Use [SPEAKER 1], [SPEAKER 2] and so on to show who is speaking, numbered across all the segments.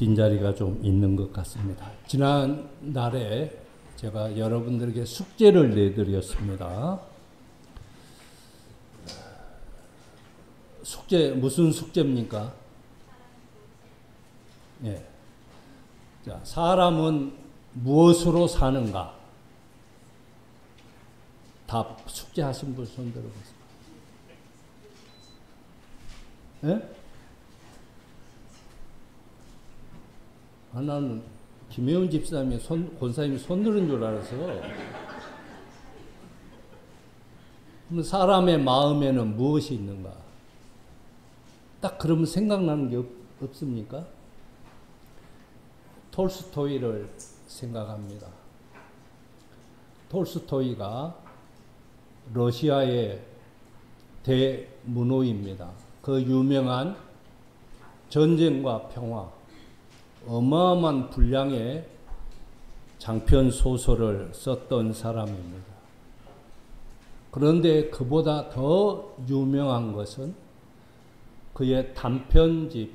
[SPEAKER 1] 빈자리가 좀 있는 것 같습니다. 지난날에 제가 여러분들에게 숙제를 내드렸습니다. 숙제, 무슨 숙제입니까? 예. 자, 사람은 무엇으로 사는가? 답, 숙제하신 분 손 들어보세요. 예? 나는 김혜원 집사님이 권사님이 손 들은 줄 알아서. 그럼 사람의 마음에는 무엇이 있는가? 딱 그러면 생각나는 게 없습니까? 톨스토이를 생각합니다. 톨스토이가 러시아의 대문호입니다. 그 유명한 전쟁과 평화, 어마어마한 분량의 장편 소설을 썼던 사람입니다. 그런데 그보다 더 유명한 것은 그의 단편집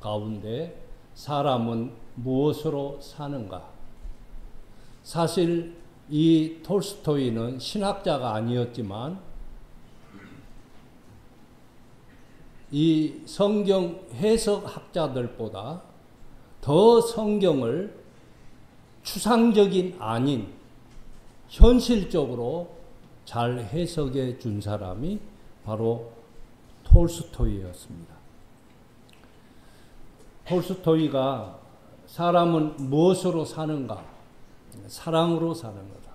[SPEAKER 1] 가운데 사람은 무엇으로 사는가? 사실 이 톨스토이는 신학자가 아니었지만 이 성경 해석학자들보다 더 성경을 추상적인 아닌 현실적으로 잘 해석해 준 사람이 바로 톨스토이였습니다. 톨스토이가 사람은 무엇으로 사는가? 사랑으로 사는 거다.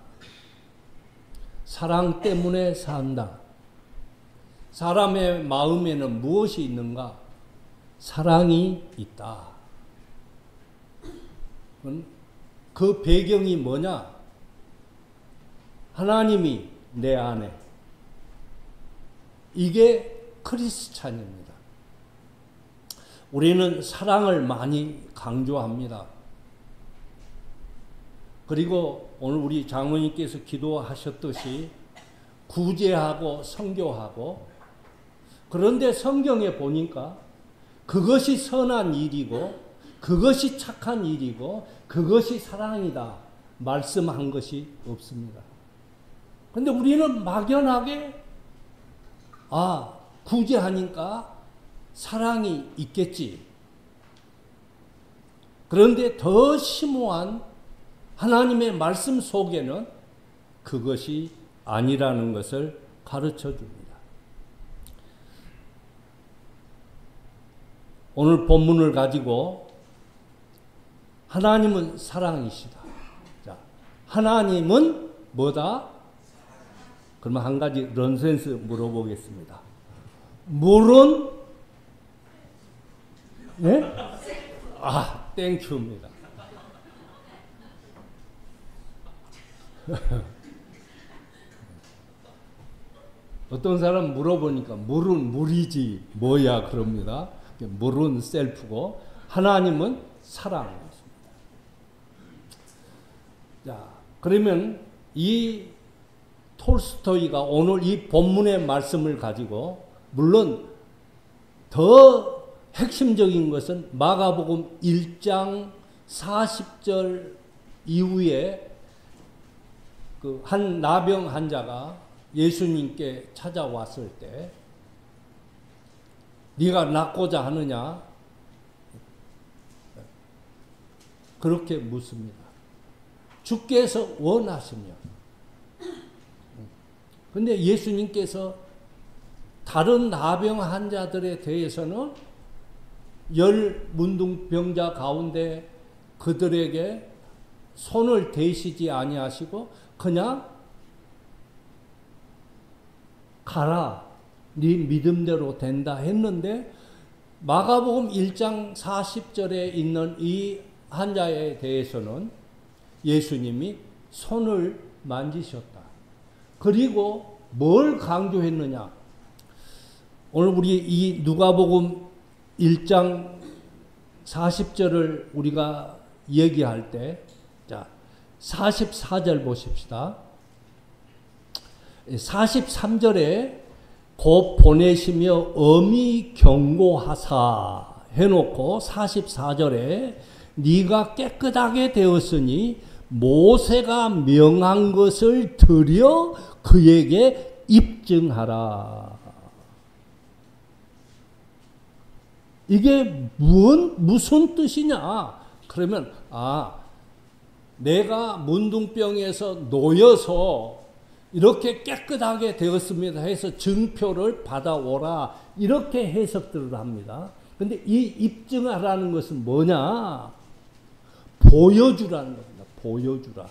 [SPEAKER 1] 사랑 때문에 산다. 사람의 마음에는 무엇이 있는가? 사랑이 있다. 그 배경이 뭐냐? 하나님이 내 안에. 이게 크리스찬입니다. 우리는 사랑을 많이 강조합니다. 그리고 오늘 우리 장로님께서 기도하셨듯이 구제하고 선교하고, 그런데 성경에 보니까 그것이 선한 일이고 그것이 착한 일이고 그것이 사랑이다 말씀한 것이 없습니다. 그런데 우리는 막연하게 구제하니까 사랑이 있겠지. 그런데 더 심오한 하나님의 말씀 속에는 그것이 아니라는 것을 가르쳐 줍니다. 오늘 본문을 가지고 하나님은 사랑이시다. 자, 하나님은 뭐다? 그러면 한 가지 넌센스 물어보겠습니다. 물은 네? 땡큐입니다. 어떤 사람 물어보니까 물은 물이지 뭐야 그럽니다. 물은 셀프고 하나님은 사랑이었습니다. 자, 그러면 이 톨스토이가 오늘 이 본문의 말씀을 가지고, 물론 더 핵심적인 것은 마가복음 1장 40절 이후에 그 한 나병 환자가 예수님께 찾아왔을 때 네가 낫고자 하느냐? 그렇게 묻습니다. 주께서 원하시면. 그런데 예수님께서 다른 나병 환자들에 대해서는 10 문둥병자 가운데 그들에게 손을 대시지 아니하시고 그냥 가라, 네 믿음대로 된다 했는데, 마가복음 1장 40절에 있는 이 환자에 대해서는 예수님이 손을 만지셨다. 그리고 뭘 강조했느냐? 오늘 우리 이 누가복음 1장 40절을 우리가 얘기할 때, 자, 44절 보십시다. 43절에 곧 보내시며 엄히 경고하사 해놓고 44절에 네가 깨끗하게 되었으니 모세가 명한 것을 들여 그에게 입증하라. 이게 무슨 뜻이냐? 그러면 내가 문둥병에서 놓여서 이렇게 깨끗하게 되었습니다 해서 증표를 받아오라, 이렇게 해석들을 합니다. 근데 이 입증하라는 것은 뭐냐? 보여주라는 겁니다. 보여주라.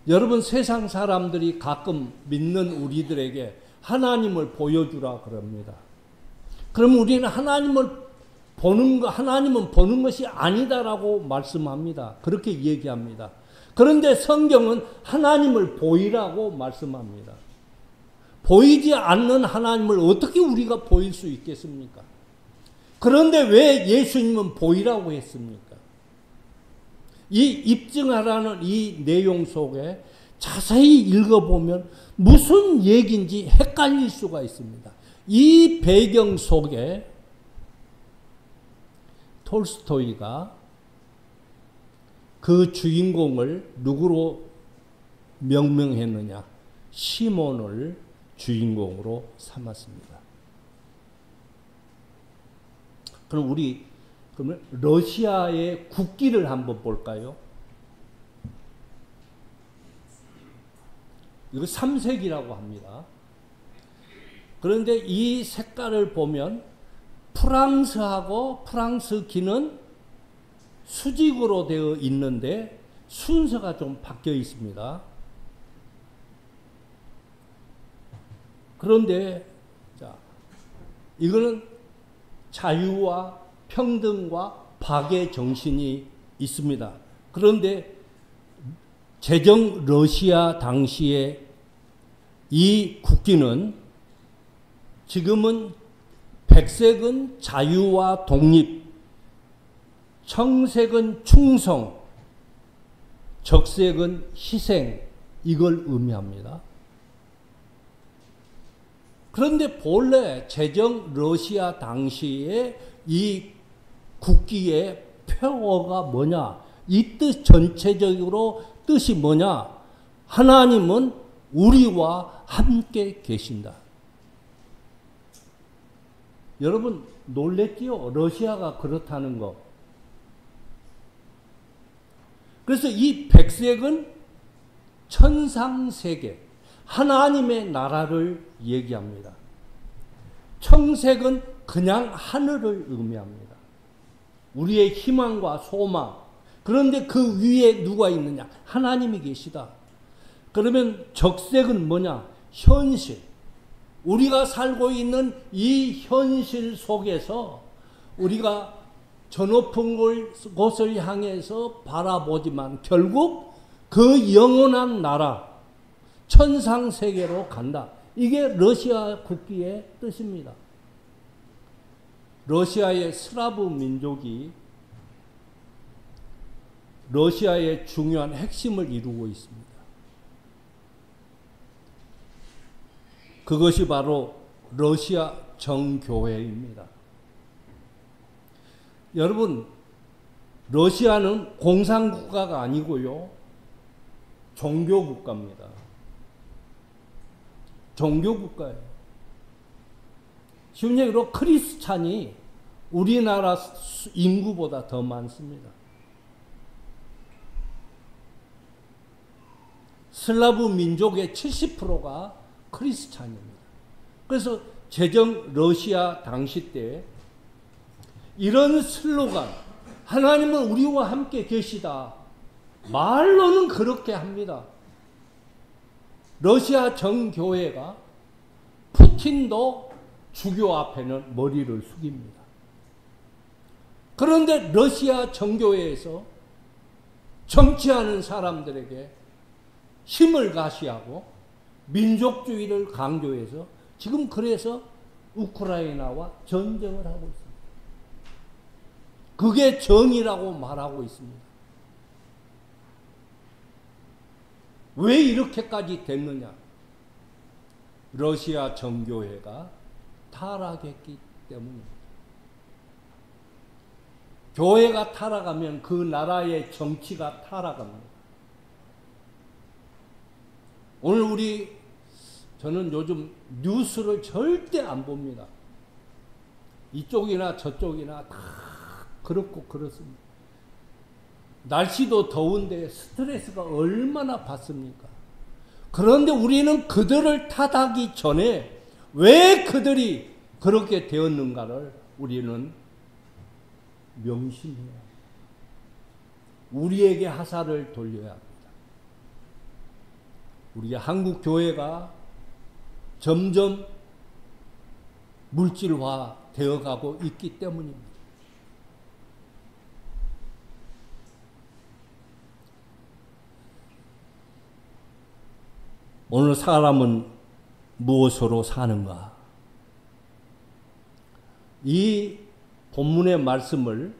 [SPEAKER 1] 여러분, 세상 사람들이 가끔 믿는 우리들에게 하나님을 보여주라 그럽니다. 그럼 우리는 하나님은 보는 것이 아니다라고 말씀합니다. 그렇게 얘기합니다. 그런데 성경은 하나님을 보이라고 말씀합니다. 보이지 않는 하나님을 어떻게 우리가 보일 수 있겠습니까? 그런데 왜 예수님은 보이라고 했습니까? 이 입증하라는 이 내용 속에 자세히 읽어보면 무슨 얘기인지 헷갈릴 수가 있습니다. 이 배경 속에 톨스토이가 그 주인공을 누구로 명명했느냐? 시몬을 주인공으로 삼았습니다. 그러면 러시아의 국기를 한번 볼까요? 이거 삼색이라고 합니다. 그런데 이 색깔을 보면 프랑스하고 프랑스기는 수직으로 되어 있는데 순서가 좀 바뀌어 있습니다. 그런데 이거는 자유와 평등과 박의 정신이 있습니다. 그런데 제정 러시아 당시에 이 국기는 지금은 백색은 자유와 독립, 청색은 충성, 적색은 희생, 이걸 의미합니다. 그런데 본래 제정 러시아 당시에 이 국기의 표어가 뭐냐? 이 뜻 전체적으로 뜻이 뭐냐? 하나님은 우리와 함께 계신다. 여러분 놀랬지요? 러시아가 그렇다는 거. 그래서 이 백색은 천상세계, 하나님의 나라를 얘기합니다. 청색은 그냥 하늘을 의미합니다. 우리의 희망과 소망. 그런데 그 위에 누가 있느냐? 하나님이 계시다. 그러면 적색은 뭐냐? 현실. 우리가 살고 있는 이 현실 속에서 우리가 저 높은 곳을 향해서 바라보지만 결국 그 영원한 나라, 천상세계로 간다. 이게 러시아 국기의 뜻입니다. 러시아의 슬라브 민족이 러시아의 중요한 핵심을 이루고 있습니다. 그것이 바로 러시아 정교회입니다. 여러분, 러시아는 공산국가가 아니고요, 종교국가입니다. 종교국가예요. 쉬운 얘기로 크리스찬이 우리나라 인구보다 더 많습니다. 슬라브 민족의 70%가 크리스찬입니다. 그래서 제정 러시아 당시 때 이런 슬로건, 하나님은 우리와 함께 계시다. 말로는 그렇게 합니다. 러시아 정교회가 푸틴도 주교 앞에는 머리를 숙입니다. 그런데 러시아 정교회에서 정치하는 사람들에게 힘을 가시하고 민족주의를 강조해서 지금 그래서 우크라이나와 전쟁을 하고 있습니다. 그게 정의라고 말하고 있습니다. 왜 이렇게까지 됐느냐? 러시아 정교회가 타락했기 때문입니다. 교회가 타락하면 그 나라의 정치가 타락합니다. 오늘 저는 요즘 뉴스를 절대 안 봅니다. 이쪽이나 저쪽이나 다 그렇고 그렇습니다. 날씨도 더운데 스트레스가 얼마나 받습니까? 그런데 우리는 그들을 탓하기 전에 왜 그들이 그렇게 되었는가를 우리는 명심해야 합니다. 우리에게 화살을 돌려야 합니다. 우리 한국 교회가 점점 물질화 되어가고 있기 때문입니다. 오늘 사람은 무엇으로 사는가? 이 본문의 말씀을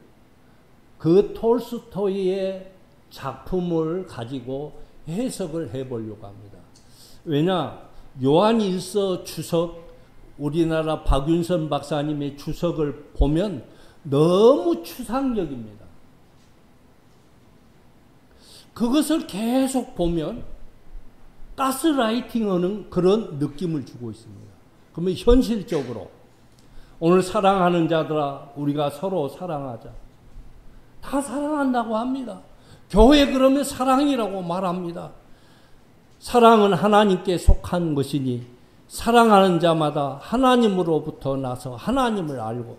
[SPEAKER 1] 그 톨스토이의 작품을 가지고 해석을 해보려고 합니다. 왜냐? 요한일서 주석, 우리나라 박윤선 박사님의 주석을 보면 너무 추상적입니다. 그것을 계속 보면 가스라이팅하는 그런 느낌을 주고 있습니다. 그러면 현실적으로 오늘 사랑하는 자들아 우리가 서로 사랑하자. 다 사랑한다고 합니다. 교회 그러면 사랑이라고 말합니다. 사랑은 하나님께 속한 것이니 사랑하는 자마다 하나님으로부터 나서 하나님을 알고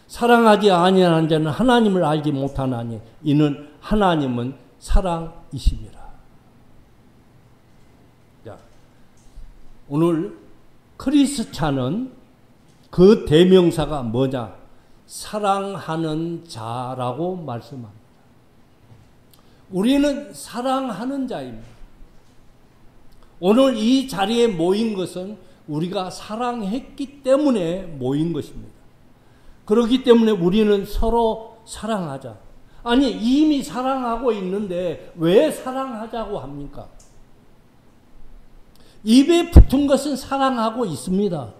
[SPEAKER 1] 사랑하지 아니하는 자는 하나님을 알지 못하나니 이는 하나님은 사랑이심이라. 자, 오늘 크리스찬은 그 대명사가 뭐냐? 사랑하는 자라고 말씀합니다. 우리는 사랑하는 자입니다. 오늘 이 자리에 모인 것은 우리가 사랑했기 때문에 모인 것입니다. 그렇기 때문에 우리는 서로 사랑하자. 아니 이미 사랑하고 있는데 왜 사랑하자고 합니까? 입에 붙은 것은 사랑하고 있습니다.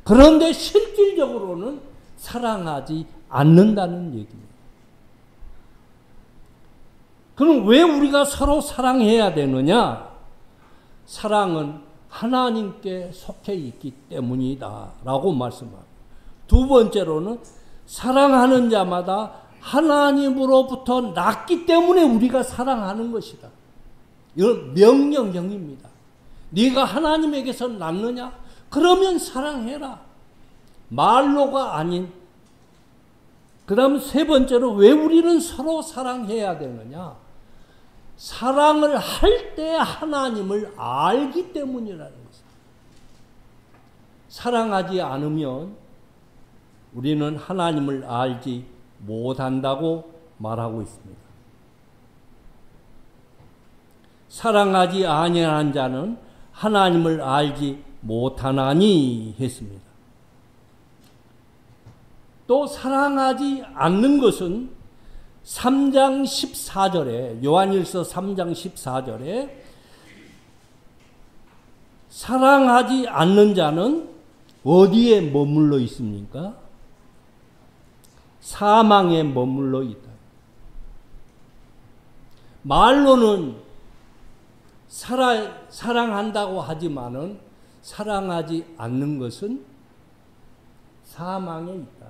[SPEAKER 1] 그런데 실질적으로는 사랑하지 않는다는 얘기입니다. 그럼 왜 우리가 서로 사랑해야 되느냐? 사랑은 하나님께 속해 있기 때문이다 라고 말씀합니다. 두 번째로는 사랑하는 자마다 하나님으로부터 났기 때문에 우리가 사랑하는 것이다. 이건 명령형입니다. 네가 하나님에게서 났느냐? 그러면 사랑해라. 말로가 아닌. 그 다음 세 번째로 왜 우리는 서로 사랑해야 되느냐? 사랑을 할 때 하나님을 알기 때문이라는 것입니다. 사랑하지 않으면 우리는 하나님을 알지 못한다고 말하고 있습니다. 사랑하지 아니하는 자는 하나님을 알지 못하나니 했습니다. 또 사랑하지 않는 것은 3장 14절에 요한일서 3장 14절에 사랑하지 않는 자는 어디에 머물러 있습니까? 사망에 머물러 있다. 말로는 사랑한다고 하지만은 사랑하지 않는 것은 사망에 있다.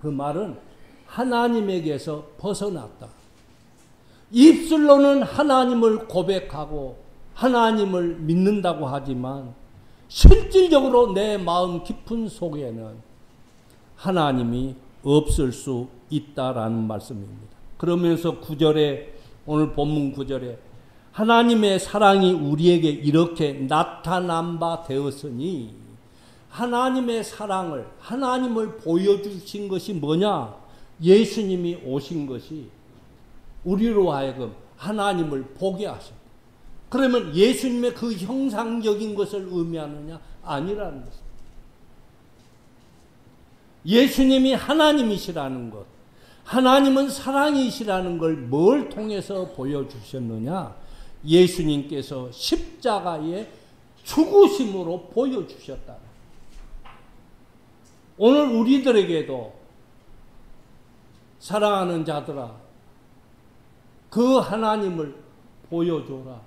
[SPEAKER 1] 그 말은 하나님에게서 벗어났다. 입술로는 하나님을 고백하고 하나님을 믿는다고 하지만 실질적으로 내 마음 깊은 속에는 하나님이 없을 수 있다라는 말씀입니다. 그러면서 9절에 오늘 본문 9절에 하나님의 사랑이 우리에게 이렇게 나타난 바 되었으니 하나님의 사랑을 하나님을 보여주신 것이 뭐냐? 예수님이 오신 것이 우리로 하여금 하나님을 보게 하셨다. 그러면 예수님의 그 형상적인 것을 의미하느냐? 아니라는 것입니다. 예수님이 하나님이시라는 것, 하나님은 사랑이시라는 걸 뭘 통해서 보여주셨느냐? 예수님께서 십자가의 죽으심으로 보여주셨다. 오늘 우리들에게도 사랑하는 자들아, 그 하나님을 보여줘라.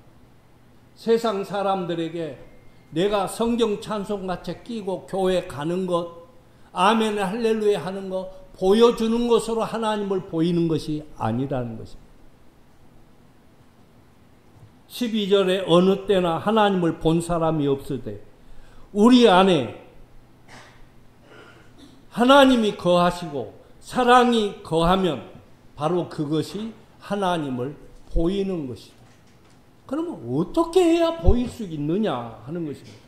[SPEAKER 1] 세상 사람들에게 내가 성경 찬송같이 끼고 교회 가는 것, 아멘 할렐루야 하는 것, 보여주는 것으로 하나님을 보이는 것이 아니라는 것입니다. 12절에 어느 때나 하나님을 본 사람이 없으되 우리 안에 하나님이 거하시고 사랑이 거하면 바로 그것이 하나님을 보이는 것이다. 그러면 어떻게 해야 보일 수 있느냐 하는 것입니다.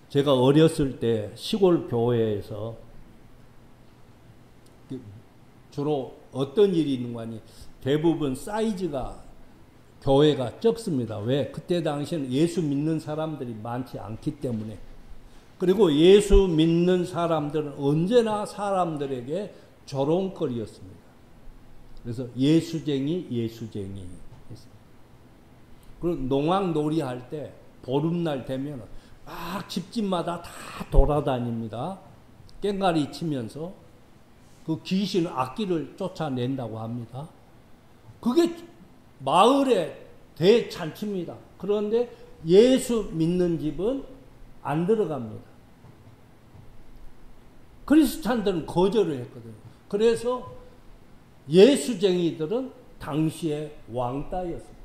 [SPEAKER 1] 제가 어렸을 때 시골 교회에서 주로 어떤 일이 있는가 하니 대부분 사이즈가 교회가 적습니다. 왜? 그때 당시에는 예수 믿는 사람들이 많지 않기 때문에. 그리고 예수 믿는 사람들은 언제나 사람들에게 조롱거리였습니다. 그래서 예수쟁이 했습니다. 그리고 농악놀이 할 때 보름날 되면 막 집집마다 다 돌아다닙니다. 깽가리 치면서 그 귀신 악기를 쫓아낸다고 합니다. 그게 마을의 대잔치입니다. 그런데 예수 믿는 집은 안 들어갑니다. 크리스찬들은 거절을 했거든요. 그래서 예수쟁이들은 당시에 왕따였습니다.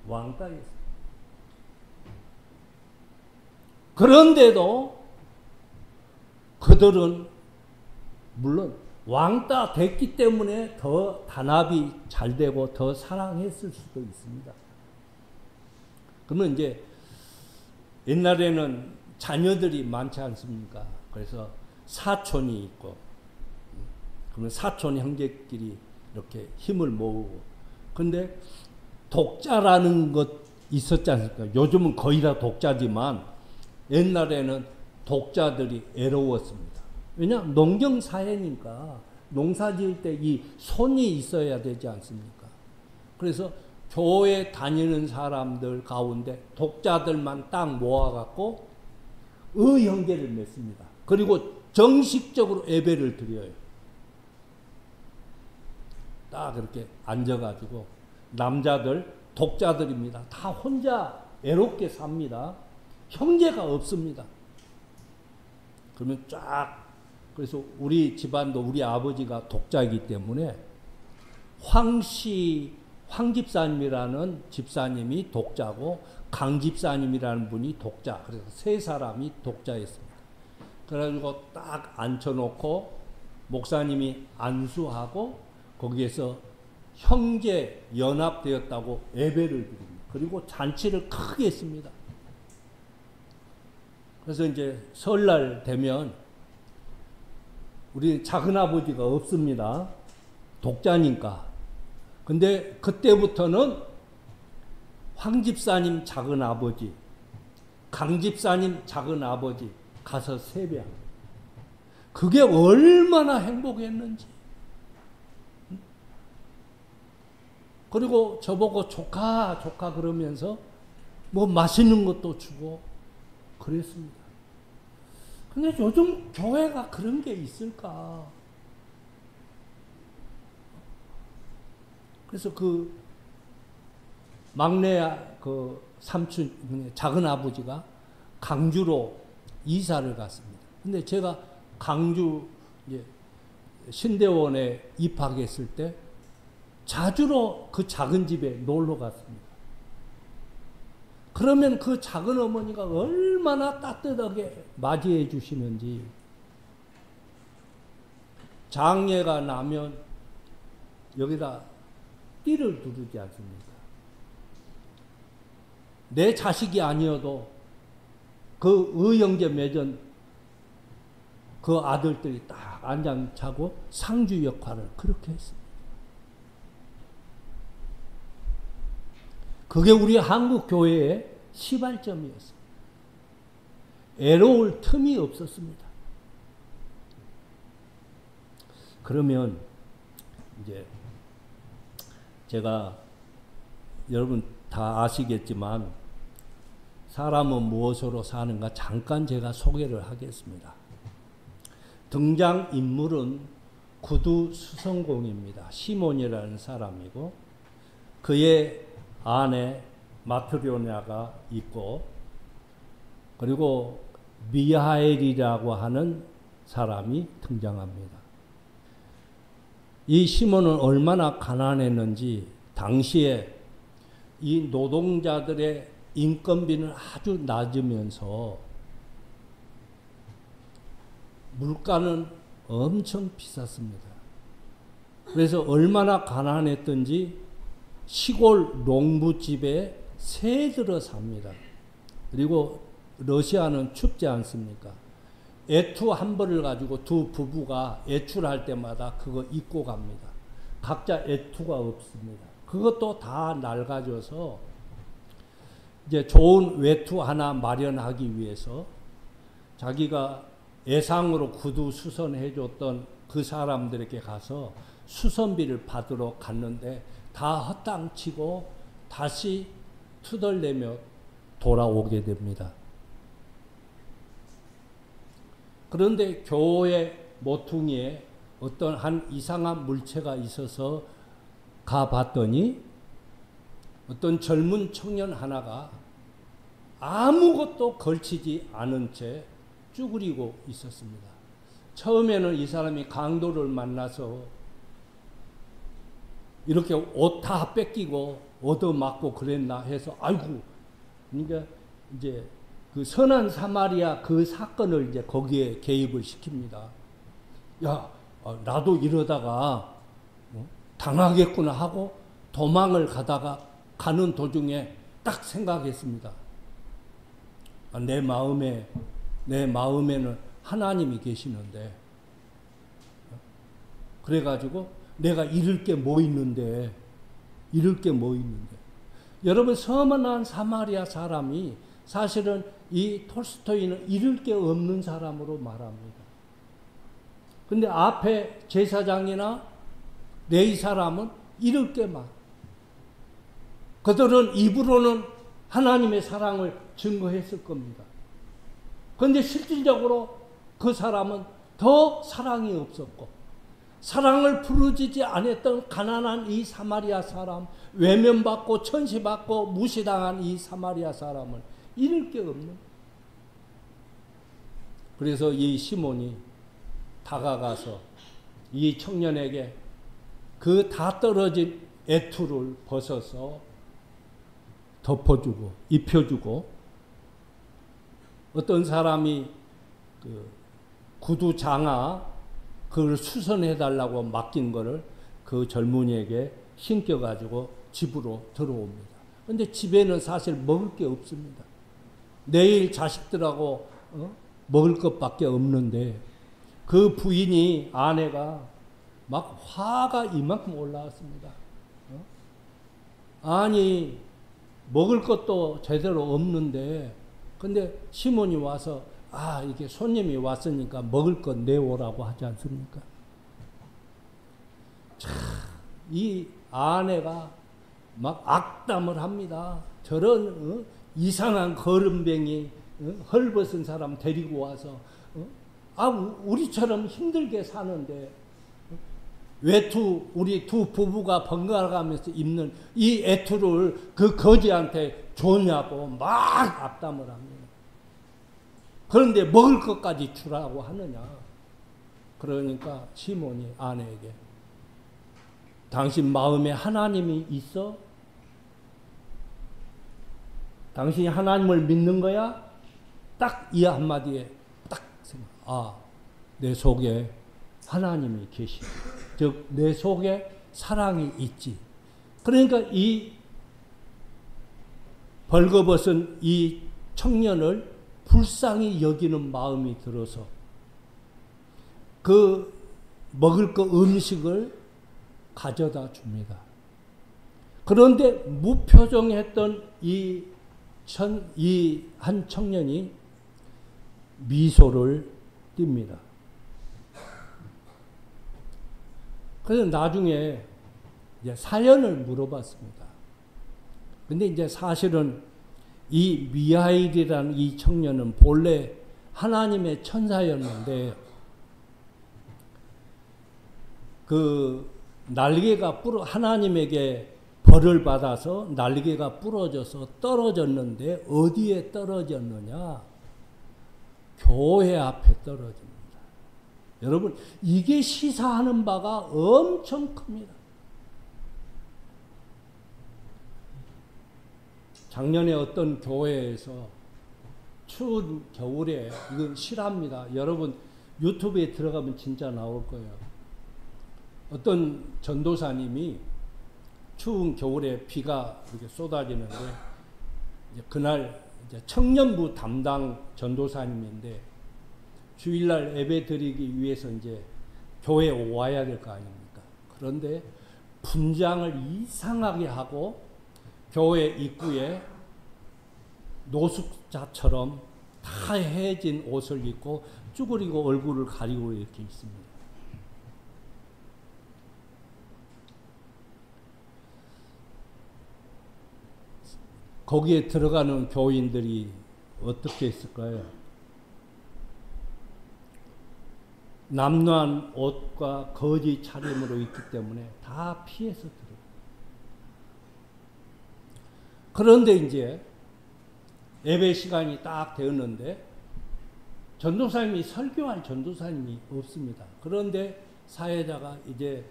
[SPEAKER 1] 왕따였습니다. 그런데도 그들은 물론 왕따 됐기 때문에 더 단합이 잘 되고 더 사랑했을 수도 있습니다. 그러면 이제 옛날에는 자녀들이 많지 않습니까? 그래서 사촌이 있고, 그러면 사촌 형제끼리 이렇게 힘을 모으고, 근데 독자라는 것 있었지 않습니까? 요즘은 거의 다 독자지만 옛날에는 독자들이 애로웠습니다. 왜냐하면 농경사회니까 농사 지을 때 이 손이 있어야 되지 않습니까? 그래서 교회 다니는 사람들 가운데 독자들만 딱 모아갖고 의형제를 맺습니다. 그리고 정식적으로 예배를 드려요. 딱 그렇게 앉아가지고 남자들 독자들입니다. 다 혼자 애롭게 삽니다. 형제가 없습니다. 그러면 쫙, 그래서 우리 집안도 우리 아버지가 독자이기 때문에 황집사님이라는 집사님이 독자고 강집사님이라는 분이 독자. 그래서 세 사람이 독자였습니다. 그래가지고 딱 앉혀놓고 목사님이 안수하고 거기에서 형제 연합되었다고 예배를 드립니다. 그리고 잔치를 크게 했습니다. 그래서 이제 설날 되면 우리 작은아버지가 없습니다. 독자니까. 근데 그때부터는 황집사님 작은아버지, 강집사님 작은아버지 가서 세배합니다. 그게 얼마나 행복했는지. 그리고 저보고 조카 그러면서 뭐 맛있는 것도 주고 그랬습니다. 근데 요즘 교회가 그런 게 있을까? 그래서 그 막내 그 삼촌, 작은 아버지가 강주로 이사를 갔습니다. 근데 제가 강주 신대원에 입학했을 때 자주로 그 작은 집에 놀러 갔습니다. 그러면 그 작은 어머니가 얼마나 따뜻하게 맞이해 주시는지. 장례가 나면 여기다 띠를 두르지 않습니까? 내 자식이 아니어도 그 의형제 맺은 그 아들들이 딱 앉아차고 상주 역할을 그렇게 했습니다. 그게 우리 한국 교회의 시발점이었습니다. 애로울 틈이 없었습니다. 그러면 이제 제가 여러분 다 아시겠지만 사람은 무엇으로 사는가 잠깐 제가 소개를 하겠습니다. 등장인물은 구두 수성공입니다. 시몬이라는 사람이고 그의 아내 마트료냐가 있고 그리고 미하엘이라고 하는 사람이 등장합니다. 이 시몬은 얼마나 가난했는지 당시에 이 노동자들의 인건비는 아주 낮으면서 물가는 엄청 비쌌습니다. 그래서 얼마나 가난했던지 시골 농부집에 새들어 삽니다. 그리고 러시아는 춥지 않습니까? 애투 한 벌을 가지고 두 부부가 애출할 때마다 그거 입고 갑니다. 각자 애투가 없습니다. 그것도 다 낡아져서 이제 좋은 외투 하나 마련하기 위해서 자기가 애상으로 구두 수선해 줬던 그 사람들에게 가서 수선비를 받으러 갔는데 다 헛땅치고 다시 투덜대며 돌아오게 됩니다. 그런데 교회 모퉁이에 어떤 한 이상한 물체가 있어서 가봤더니 어떤 젊은 청년 하나가 아무것도 걸치지 않은 채 쭈그리고 있었습니다. 처음에는 이 사람이 강도를 만나서 이렇게 옷 다 뺏기고 얻어맞고 그랬나 해서 아이고, 그러니까 이제 그 선한 사마리아 그 사건을 이제 거기에 개입을 시킵니다. 야, 나도 이러다가 당하겠구나 하고 도망을 가는 도중에 딱 생각했습니다. 내 마음에는 하나님이 계시는데, 그래가지고 내가 잃을 게 뭐 있는데. 여러분, 선한 사마리아 사람이 사실은 이 톨스토이는 잃을 게 없는 사람으로 말합니다. 근데 앞에 제사장이나 레위 사람은 잃을 게 많아. 그들은 입으로는 하나님의 사랑을 증거했을 겁니다. 그런데 실질적으로 그 사람은 더 사랑이 없었고, 사랑을 부르짖지 않았던 가난한 이 사마리아 사람, 외면받고 천시받고 무시당한 이 사마리아 사람은 잃을 게 없는. 그래서 이 시몬이 다가가서 이 청년에게 그 다 떨어진 애투를 벗어서 덮어주고 입혀주고, 어떤 사람이 그 구두 장화 그걸 수선해달라고 맡긴 거를 그 젊은이에게 신겨가지고 집으로 들어옵니다. 근데 집에는 사실 먹을 게 없습니다. 내일 자식들하고 먹을 것밖에 없는데 그 부인이, 아내가 막 화가 이만큼 올라왔습니다. 아니, 먹을 것도 제대로 없는데, 근데 시몬이 와서 이게 손님이 왔으니까 먹을 것 내오라고 하지 않습니까? 참, 이 아내가 막 악담을 합니다. 저런 이상한 거름뱅이 헐벗은 사람 데리고 와서 우리처럼 힘들게 사는데 외투, 우리 두 부부가 번갈아가면서 입는 이 애투를 그 거지한테 줬냐고 막 악담을 합니다. 그런데 먹을 것까지 주라고 하느냐. 그러니까 시몬이 아내에게, 당신 마음에 하나님이 있어? 당신이 하나님을 믿는 거야? 딱 이 한마디에 딱 생각, 내 속에 하나님이 계시, 즉 내 속에 사랑이 있지. 그러니까 이 벌거벗은 이 청년을 불쌍히 여기는 마음이 들어서 그 먹을 거 음식을 가져다 줍니다. 그런데 무표정했던 이 한 청년이 미소를 띱니다. 그래서 나중에 이제 사연을 물어봤습니다. 근데 이제 사실은 이 미하일이라는 이 청년은 본래 하나님의 천사였는데 그 날개가 하나님에게 벌을 받아서 날개가 부러져서 떨어졌는데 어디에 떨어졌느냐? 교회 앞에 떨어집니다. 여러분, 이게 시사하는 바가 엄청 큽니다. 작년에 어떤 교회에서 추운 겨울에, 이건 실합니다. 여러분 유튜브에 들어가면 진짜 나올 거예요. 어떤 전도사님이 추운 겨울에 비가 이렇게 쏟아지는데, 이제 그날 이제 청년부 담당 전도사님인데 주일날 예배 드리기 위해서 이제 교회에 와야 될 거 아닙니까? 그런데 분장을 이상하게 하고 교회 입구에 노숙자처럼 다 해진 옷을 입고 쭈그리고 얼굴을 가리고 이렇게 있습니다. 거기에 들어가는 교인들이 어떻게 했을까요? 남루한 옷과 거지 차림으로 있기 때문에 다 피해서 들어요. 그런데 이제 예배 시간이 딱 되었는데 전도사님이 설교할 전도사님이 없습니다. 그런데 사회자가 이제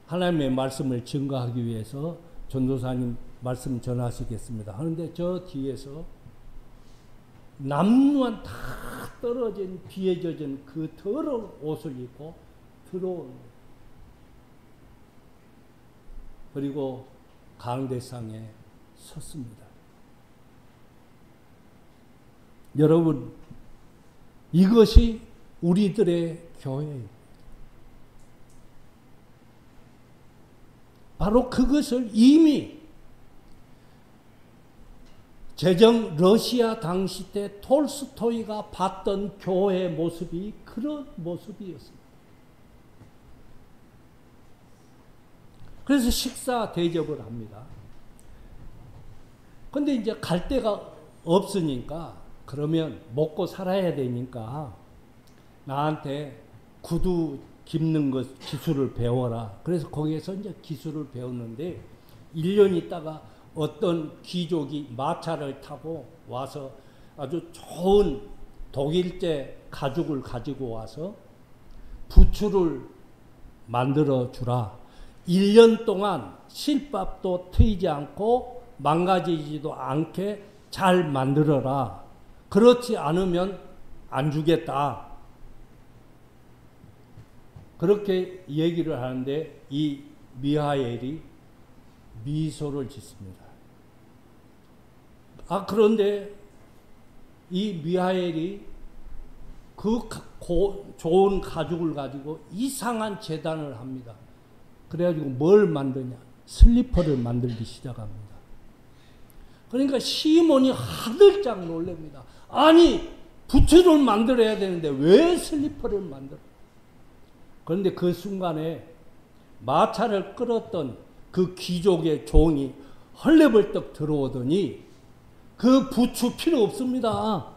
[SPEAKER 1] 하나님의 말씀을 증거하기 위해서 전도사님 말씀 전하시겠습니다. 하는데 저 뒤에서 남루한 다 떨어진 비에 젖은 그 더러운 옷을 입고 들어온, 그리고 강대상에 섰습니다. 여러분, 이것이 우리들의 교회입니다. 바로 그것을 이미 제정 러시아 당시 때 톨스토이가 봤던 교회의 모습이 그런 모습이었습니다. 그래서 식사 대접을 합니다. 근데 이제 갈 데가 없으니까, 그러면 먹고 살아야 되니까 나한테 구두 깁는 것 기술을 배워라. 그래서 거기에서 이제 기술을 배웠는데 1년 있다가 어떤 귀족이 마차를 타고 와서 아주 좋은 독일제 가죽을 가지고 와서 부추를 만들어 주라. 1년 동안 실밥도 트이지 않고 망가지지도 않게 잘 만들어라. 그렇지 않으면 안 주겠다. 그렇게 얘기를 하는데 이 미하엘이 미소를 짓습니다. 그런데 이 미하엘이 그 좋은 가죽을 가지고 이상한 재단을 합니다. 그래가지고 뭘 만드냐? 슬리퍼를 만들기 시작합니다. 그러니까 시몬이 하들짝 놀랍니다. 아니, 부츠를 만들어야 되는데 왜 슬리퍼를 만들어? 그런데 그 순간에 마차를 끌었던 그 귀족의 종이 헐레벌떡 들어오더니 그 부츠 필요 없습니다.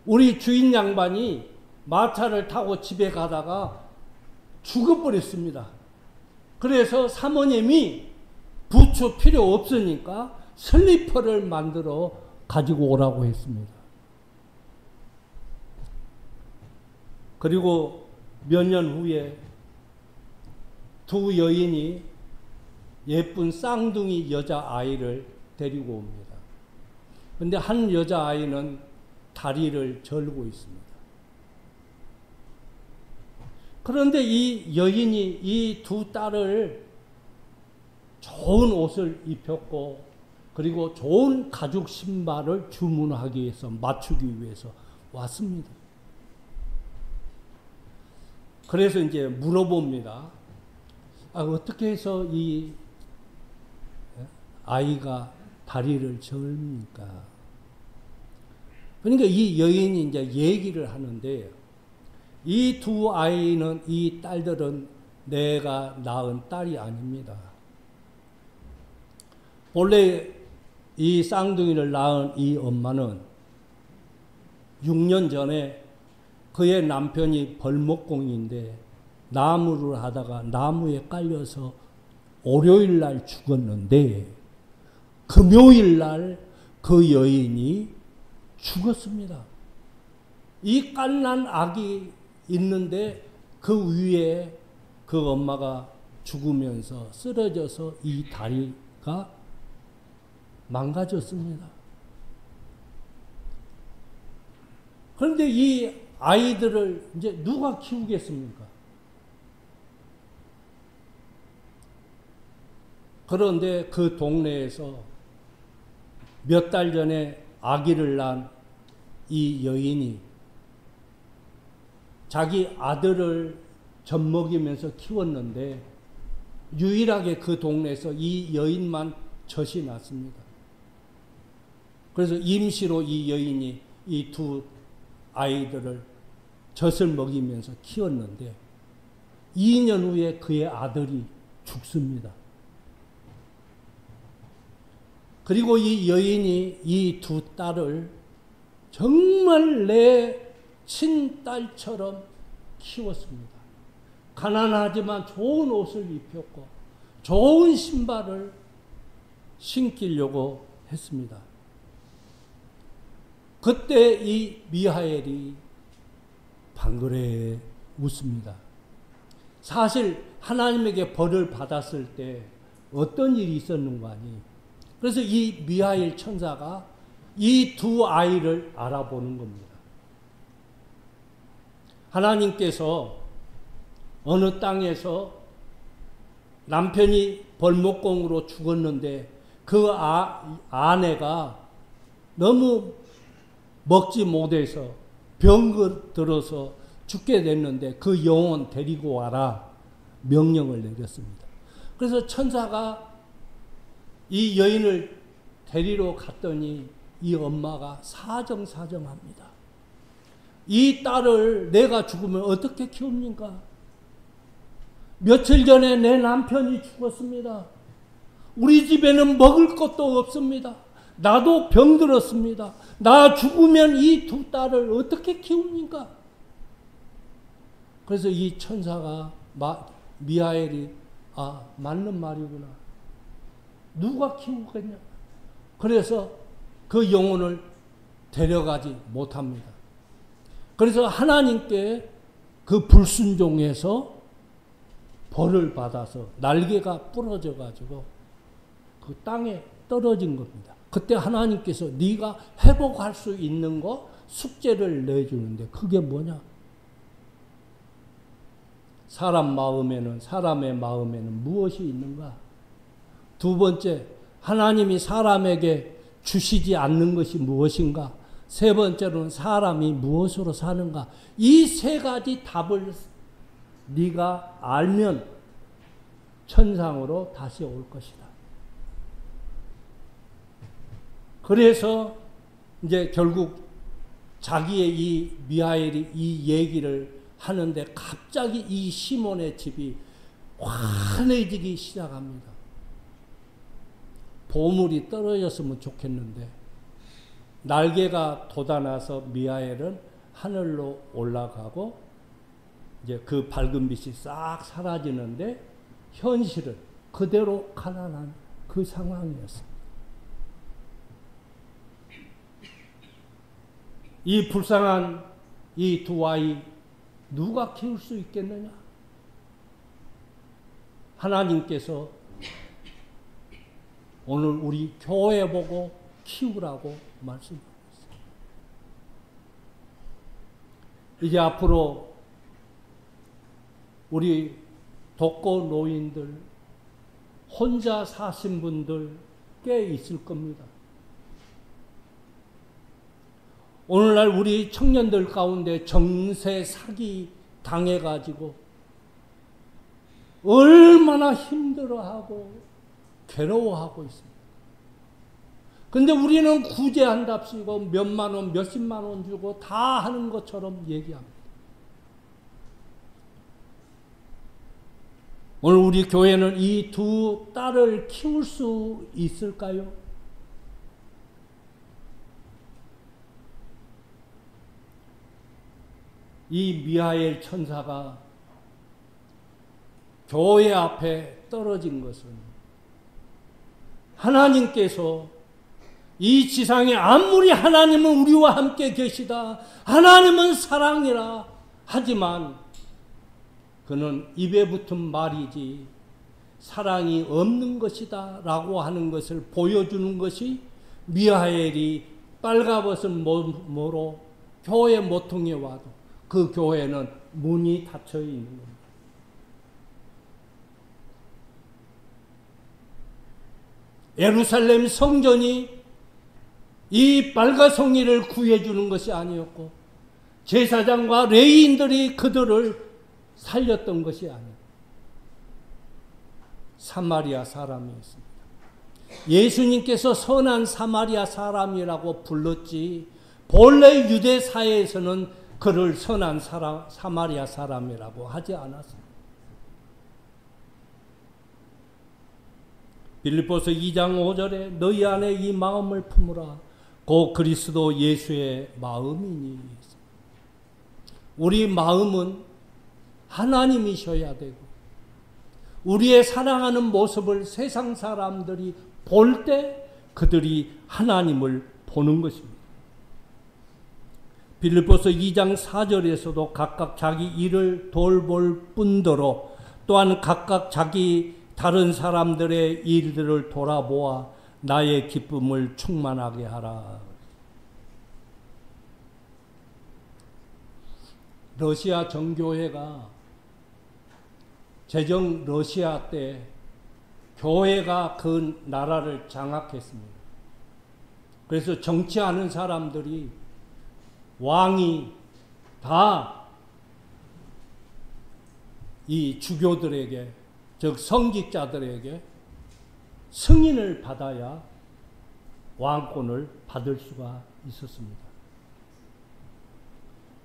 [SPEAKER 1] 우리 주인 양반이 마차를 타고 집에 가다가 죽어버렸습니다. 그래서 사모님이 부츠 필요 없으니까 슬리퍼를 만들어 가지고 오라고 했습니다. 그리고 몇 년 후에 두 여인이 예쁜 쌍둥이 여자아이를 데리고 옵니다. 그런데 한 여자아이는 다리를 절고 있습니다. 그런데 이 여인이 이 두 딸을 좋은 옷을 입혔고 그리고 좋은 가죽 신발을 주문하기 위해서, 맞추기 위해서 왔습니다. 그래서 이제 물어봅니다. 어떻게 해서 이 아이가 다리를 절입니까? 그러니까 이 여인이 이제 얘기를 하는데, 이 두 아이는, 이 딸들은 내가 낳은 딸이 아닙니다. 본래 이 쌍둥이를 낳은 이 엄마는 6년 전에 그의 남편이 벌목공인데 나무를 하다가 나무에 깔려서 월요일 날 죽었는데 금요일 날 그 여인이 죽었습니다. 이 갓난 아기 있는데 그 위에 그 엄마가 죽으면서 쓰러져서 이 다리가 망가졌습니다. 그런데 이 아이들을 이제 누가 키우겠습니까? 그런데 그 동네에서 몇 달 전에 아기를 낳은 이 여인이 자기 아들을 젖먹이면서 키웠는데 유일하게 그 동네에서 이 여인만 젖이 났습니다. 그래서 임시로 이 여인이 이 두 아이들을 젖을 먹이면서 키웠는데 2년 후에 그의 아들이 죽습니다. 그리고 이 여인이 이 두 딸을 정말 내 친딸처럼 키웠습니다. 가난하지만 좋은 옷을 입혔고 좋은 신발을 신기려고 했습니다. 그때 이 미하엘이 방그레 웃습니다. 사실 하나님에게 벌을 받았을 때 어떤 일이 있었는가 하니 그래서 이 미하엘 천사가 이 두 아이를 알아보는 겁니다. 하나님께서 어느 땅에서 남편이 벌목공으로 죽었는데 그 아내가 너무 먹지 못해서 병 들어서 죽게 됐는데 그 영혼 데리고 와라 명령을 내렸습니다. 그래서 천사가 이 여인을 데리러 갔더니 이 엄마가 사정사정합니다. 이 딸을 내가 죽으면 어떻게 키웁니까? 며칠 전에 내 남편이 죽었습니다. 우리 집에는 먹을 것도 없습니다. 나도 병들었습니다. 나 죽으면 이 두 딸을 어떻게 키웁니까? 그래서 이 천사가 미하엘이 맞는 말이구나. 누가 키우겠냐? 그래서 그 영혼을 데려가지 못합니다. 그래서 하나님께 그 불순종에서 벌을 받아서 날개가 부러져 가지고 그 땅에 떨어진 겁니다. 그때 하나님께서 네가 회복할 수 있는 거 숙제를 내주는데 그게 뭐냐? 사람의 마음에는 무엇이 있는가? 두 번째, 하나님이 사람에게 주시지 않는 것이 무엇인가? 세 번째로는 사람이 무엇으로 사는가? 이 세 가지 답을 네가 알면 천상으로 다시 올 것이다. 그래서 이제 결국 자기의 이 미하엘이 이 얘기를 하는데 갑자기 이 시몬의 집이 환해지기 시작합니다. 보물이 떨어졌으면 좋겠는데 날개가 돋아나서 미하엘은 하늘로 올라가고 이제 그 밝은 빛이 싹 사라지는데 현실은 그대로 가난한 그 상황이었습니다. 이 불쌍한 이 두 아이 누가 키울 수 있겠느냐? 하나님께서 오늘 우리 교회 보고 키우라고 말씀하셨어요. 이제 앞으로 우리 독거 노인들, 혼자 사신 분들 꽤 있을 겁니다. 오늘날 우리 청년들 가운데 정세 사기 당해가지고 얼마나 힘들어하고 괴로워하고 있습니다. 근데 우리는 구제한답시고 몇만 원, 몇십만 원 주고 다 하는 것처럼 얘기합니다. 오늘 우리 교회는 이 두 딸을 키울 수 있을까요? 이 미하엘 천사가 교회 앞에 떨어진 것은 하나님께서 이 지상에 아무리 하나님은 우리와 함께 계시다, 하나님은 사랑이라 하지만 그는 입에 붙은 말이지 사랑이 없는 것이다 라고 하는 것을 보여주는 것이 미하엘이 빨가벗은 몸으로 교회 모퉁이에 와도 그 교회는 문이 닫혀 있는 겁니다. 예루살렘 성전이 이 빨가송이를 구해주는 것이 아니었고 제사장과 레위인들이 그들을 살렸던 것이 아니었고 사마리아 사람이었습니다. 예수님께서 선한 사마리아 사람이라고 불렀지 본래 유대 사회에서는 그를 선한 사마리아 사람이라고 하지 않았습니다. 빌립보서 2장 5절에 너희 안에 이 마음을 품으라 곧 그리스도 예수의 마음이니. 우리 마음은 하나님이셔야 되고 우리의 사랑하는 모습을 세상 사람들이 볼 때 그들이 하나님을 보는 것입니다. 빌립보서 2장 4절에서도 각각 자기 일을 돌볼 뿐더러 또한 각각 자기 다른 사람들의 일들을 돌아보아 나의 기쁨을 충만하게 하라. 러시아 정교회가 제정 러시아 때 교회가 그 나라를 장악했습니다. 그래서 정치하는 사람들이 왕이 다 이 주교들에게 즉 성직자들에게 승인을 받아야 왕권을 받을 수가 있었습니다.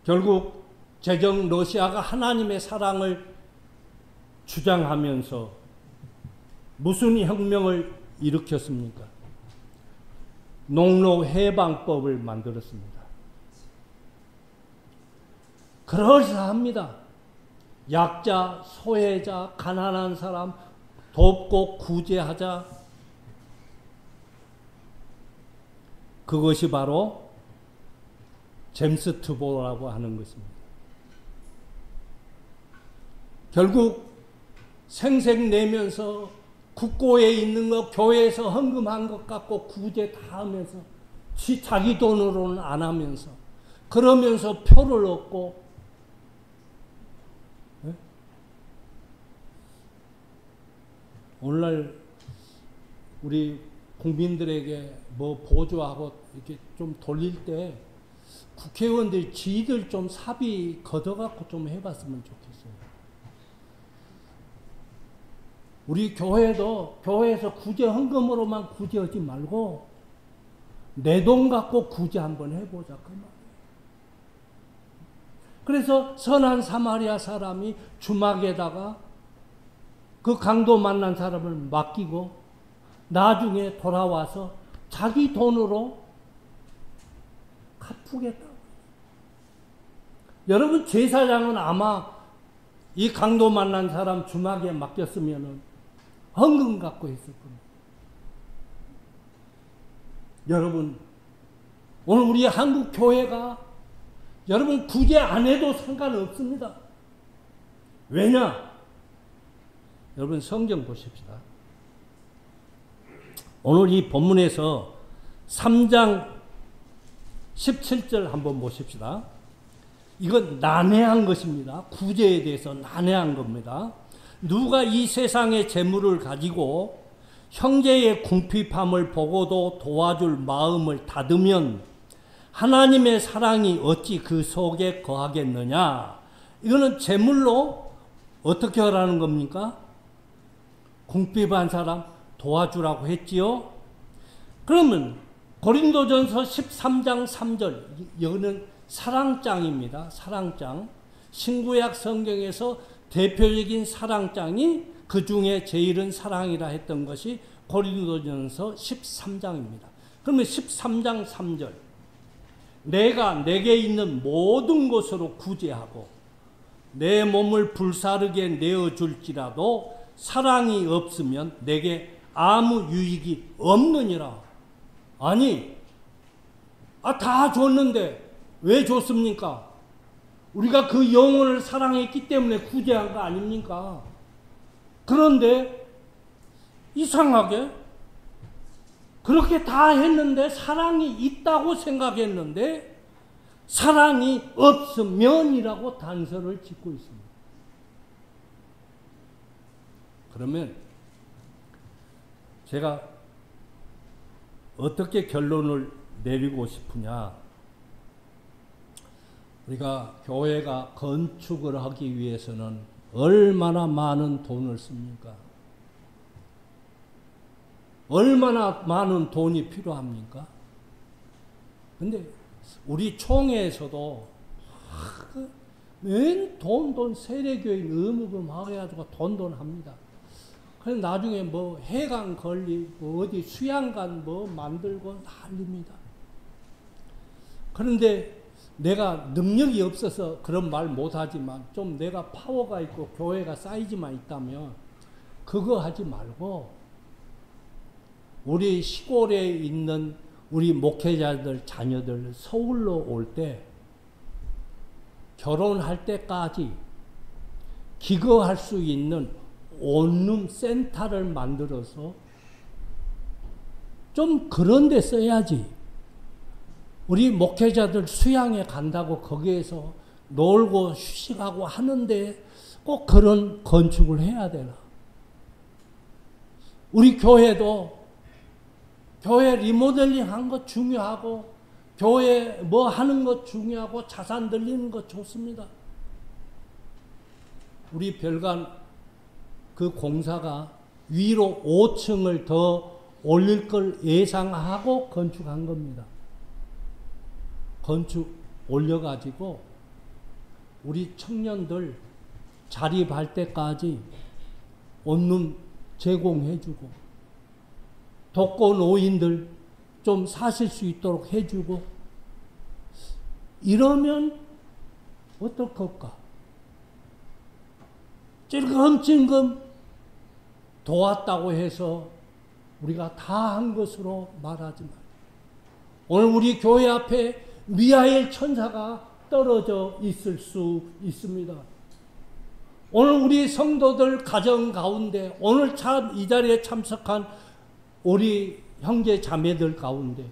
[SPEAKER 1] 결국 제정 러시아가 하나님의 사랑을 주장하면서 무슨 혁명을 일으켰습니까? 농로해방법을 만들었습니다. 그럴싸합니다. 약자, 소외자, 가난한 사람 돕고 구제하자. 그것이 바로 제임스 투보라고 하는 것입니다. 결국 생색 내면서 국고에 있는 것, 교회에서 헌금한 것 갖고 구제 다 하면서 자기 돈으로는 안 하면서 그러면서 표를 얻고 오늘날 우리 국민들에게 뭐 보조하고 이렇게 좀 돌릴 때 국회의원들이 지들 좀 사비 걷어갖고 좀 해봤으면 좋겠어요. 우리 교회도 교회에서 구제 헌금으로만 구제하지 말고 내 돈 갖고 구제 한번 해보자 그 말이에요. 그래서 선한 사마리아 사람이 주막에다가 그 강도 만난 사람을 맡기고 나중에 돌아와서 자기 돈으로 갚으겠다고. 여러분 제사장은 아마 이 강도 만난 사람 주막에 맡겼으면 헌금 갖고 했을 겁니다. 여러분 오늘 우리 한국 교회가 여러분 구제 안 해도 상관없습니다. 왜냐? 여러분 성경 보십시다. 오늘 이 본문에서 3장 17절 한번 보십시다. 이건 난해한 것입니다. 구제에 대해서 난해한 겁니다. 누가 이 세상의 재물을 가지고 형제의 궁핍함을 보고도 도와줄 마음을 닫으면 하나님의 사랑이 어찌 그 속에 거하겠느냐. 이거는 재물로 어떻게 하라는 겁니까? 궁핍한 사람 도와주라고 했지요. 그러면 고린도전서 13장 3절 이거는 사랑장입니다. 사랑장. 신구약 성경에서 대표적인 사랑장이 그 중에 제일은 사랑이라 했던 것이 고린도전서 13장입니다. 그러면 13장 3절 내가 내게 있는 모든 것으로 구제하고 내 몸을 불사르게 내어줄지라도 사랑이 없으면 내게 아무 유익이 없느니라. 아니, 다 줬는데 왜 줬습니까? 우리가 그 영혼을 사랑했기 때문에 구제한 거 아닙니까? 그런데 이상하게 그렇게 다 했는데 사랑이 있다고 생각했는데 사랑이 없으면이라고 단서를 짓고 있습니다. 그러면 제가 어떻게 결론을 내리고 싶으냐? 우리가 교회가 건축을 하기 위해서는 얼마나 많은 돈을 씁니까? 얼마나 많은 돈이 필요합니까? 근데 우리 총회에서도 맨 돈 세례교인 의무금 해가지고 돈 합니다. 그래서 나중에 뭐 해관 건립, 뭐 어디 수양관 뭐 만들고 난립니다. 그런데 내가 능력이 없어서 그런 말 못하지만 좀 내가 파워가 있고 교회가 사이즈만 있다면 그거 하지 말고 우리 시골에 있는 우리 목회자들 자녀들 서울로 올 때 결혼할 때까지 기거할 수 있는 원룸 센터를 만들어서 좀 그런 데 써야지. 우리 목회자들 수양에 간다고 거기에서 놀고 휴식하고 하는데 꼭 그런 건축을 해야 되나? 우리 교회도 교회 리모델링 한 것 중요하고 교회 뭐 하는 것 중요하고 자산 들리는 것 좋습니다. 우리 별관 그 공사가 위로 5층을 더 올릴 걸 예상하고 건축한 겁니다. 건축 올려가지고 우리 청년들 자립할 때까지 원룸 제공해주고 독거노인들 좀 사실 수 있도록 해주고 이러면 어떨까? 찔끔찔끔 도왔다고 해서 우리가 다 한 것으로 말하지 말고 오늘 우리 교회 앞에 미하엘 천사가 떨어져 있을 수 있습니다. 오늘 우리 성도들 가정 가운데 오늘 참 이 자리에 참석한 우리 형제 자매들 가운데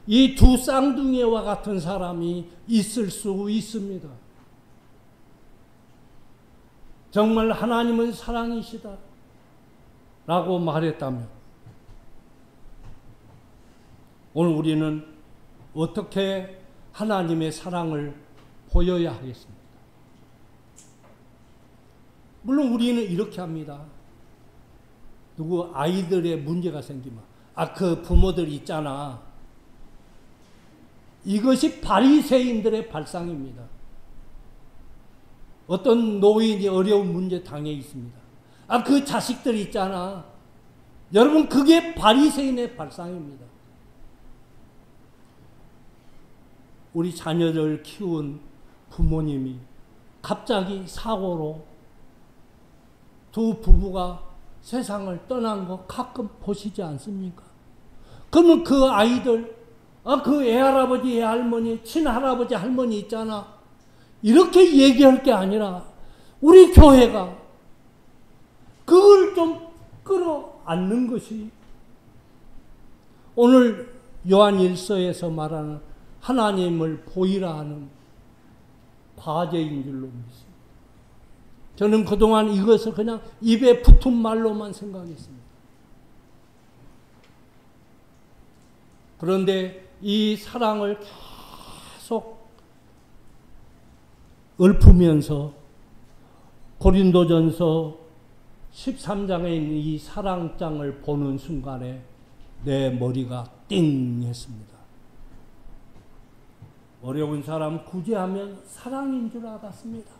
[SPEAKER 1] 이 두 쌍둥이와 같은 사람이 있을 수 있습니다. 정말 하나님은 사랑이시다 라고 말했다면 오늘 우리는 어떻게 하나님의 사랑을 보여야 하겠습니까? 물론 우리는 이렇게 합니다. 누구 아이들의 문제가 생기면 그 부모들 있잖아. 이것이 바리새인들의 발상입니다. 어떤 노인이 어려운 문제 당해 있습니다. 그 자식들 있잖아. 여러분 그게 바리새인의 발상입니다. 우리 자녀를 키운 부모님이 갑자기 사고로 두 부부가 세상을 떠난 거 가끔 보시지 않습니까? 그러면 그 아이들, 그 애할아버지, 애할머니, 친할아버지, 할머니 있잖아. 이렇게 얘기할 게 아니라 우리 교회가 그걸 좀 끌어안는 것이 오늘 요한 1서에서 말하는 하나님을 보이라 하는 과제인 줄로 믿습니다. 저는 그동안 이것을 그냥 입에 붙은 말로만 생각했습니다. 그런데 이 사랑을 계속 읊으면서 고린도전서 13장에 있는 이 사랑장을 보는 순간에 내 머리가 띵 했습니다. 어려운 사람 구제하면 사랑인 줄 알았습니다.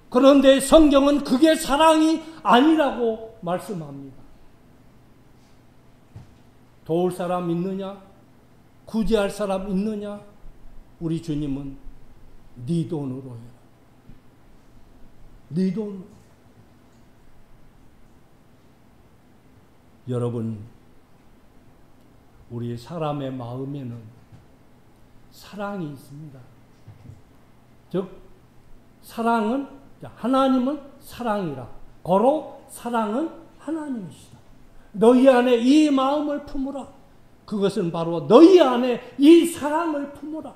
[SPEAKER 1] 그런데 성경은 그게 사랑이 아니라고 말씀합니다. 도울 사람 있느냐? 구제할 사람 있느냐? 우리 주님은 네 돈으로 해라. 네 돈. 여러분, 우리 사람의 마음에는 사랑이 있습니다. 즉 사랑은, 하나님은 사랑이라. 고로 사랑은 하나님이시다. 너희 안에 이 마음을 품으라. 그것은 바로 너희 안에 이 사랑을 품으라.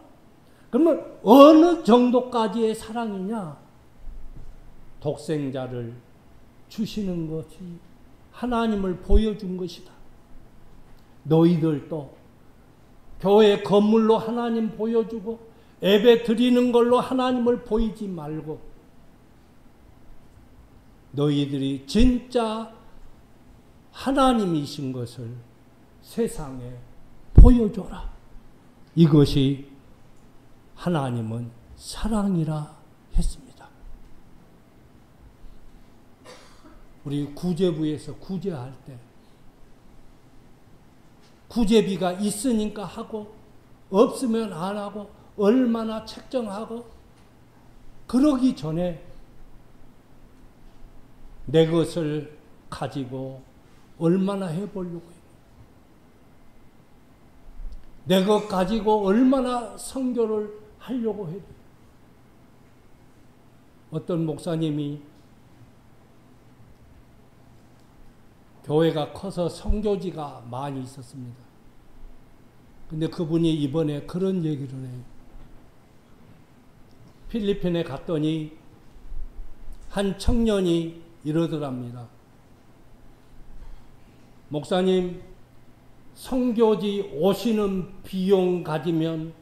[SPEAKER 1] 그러면 어느 정도까지의 사랑이냐? 독생자를 주시는 것이 하나님을 보여준 것이다. 너희들도 교회 건물로 하나님 보여주고 예배 드리는 걸로 하나님을 보이지 말고 너희들이 진짜 하나님이신 것을 세상에 보여줘라. 이것이 하나님은 사랑이라 했습니다. 우리 구제부에서 구제할 때 구제비가 있으니까 하고 없으면 안 하고 얼마나 책정하고 그러기 전에 내 것을 가지고 얼마나 해보려고 해요. 내 것 가지고 얼마나 선교를 하려고 해요. 어떤 목사님이 교회가 커서 선교지가 많이 있었습니다. 근데 그분이 이번에 그런 얘기를 해요. 필리핀에 갔더니 한 청년이 이러더랍니다. 목사님, 선교지 오시는 비용 가지면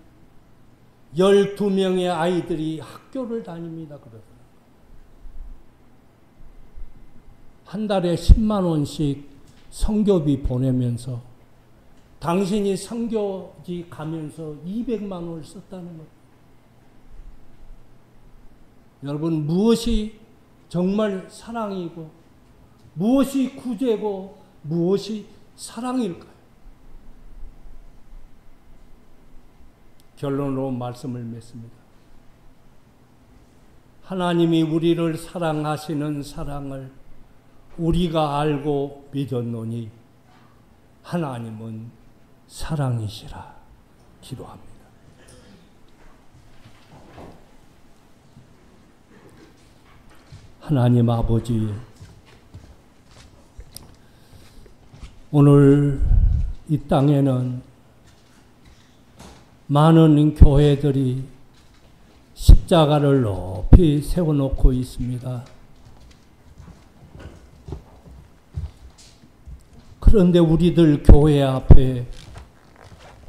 [SPEAKER 1] 12명의 아이들이 학교를 다닙니다. 그러더라고요. 한 달에 10만 원씩 선교비 보내면서 당신이 선교지 가면서 200만 원을 썼다는 거예요. 여러분, 무엇이 정말 사랑이고 무엇이 구제고 무엇이 사랑일까요? 결론으로 말씀을 맺습니다. 하나님이 우리를 사랑하시는 사랑을 우리가 알고 믿었노니 하나님은 사랑이시라. 기도합니다. 하나님 아버지, 오늘 이 땅에는 많은 교회들이 십자가를 높이 세워놓고 있습니다. 그런데 우리들 교회 앞에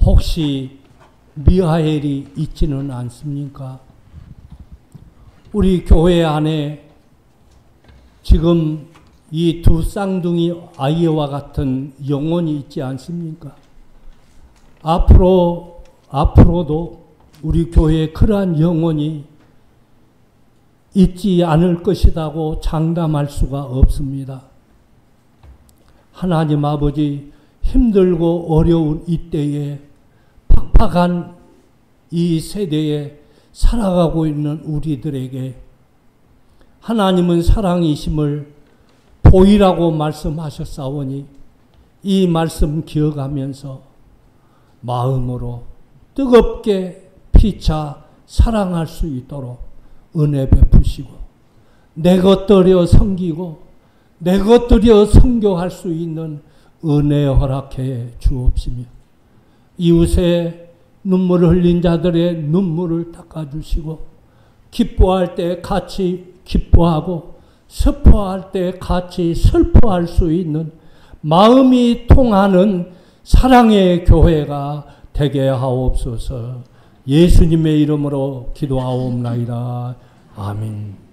[SPEAKER 1] 혹시 미하엘이 있지는 않습니까? 우리 교회 안에 지금 이 두 쌍둥이 아이와 같은 영혼이 있지 않습니까? 앞으로도 우리 교회에 그러한 영혼이 있지 않을 것이라고 장담할 수가 없습니다. 하나님 아버지, 힘들고 어려운 이때에 팍팍한 이 세대에 살아가고 있는 우리들에게 하나님은 사랑이심을 보이라고 말씀하셨사오니 이 말씀 기억하면서 마음으로 뜨겁게 피차 사랑할 수 있도록 은혜 베푸시고 내 것들여 섬기고 내 것들여 선교할 수 있는 은혜 허락해 주옵시며 이웃의 눈물을 흘린 자들의 눈물을 닦아주시고 기뻐할 때 같이 기뻐하고 슬퍼할 때 같이 슬퍼할 수 있는 마음이 통하는 사랑의 교회가 되게 하옵소서. 예수님의 이름으로 기도하옵나이다. 아멘.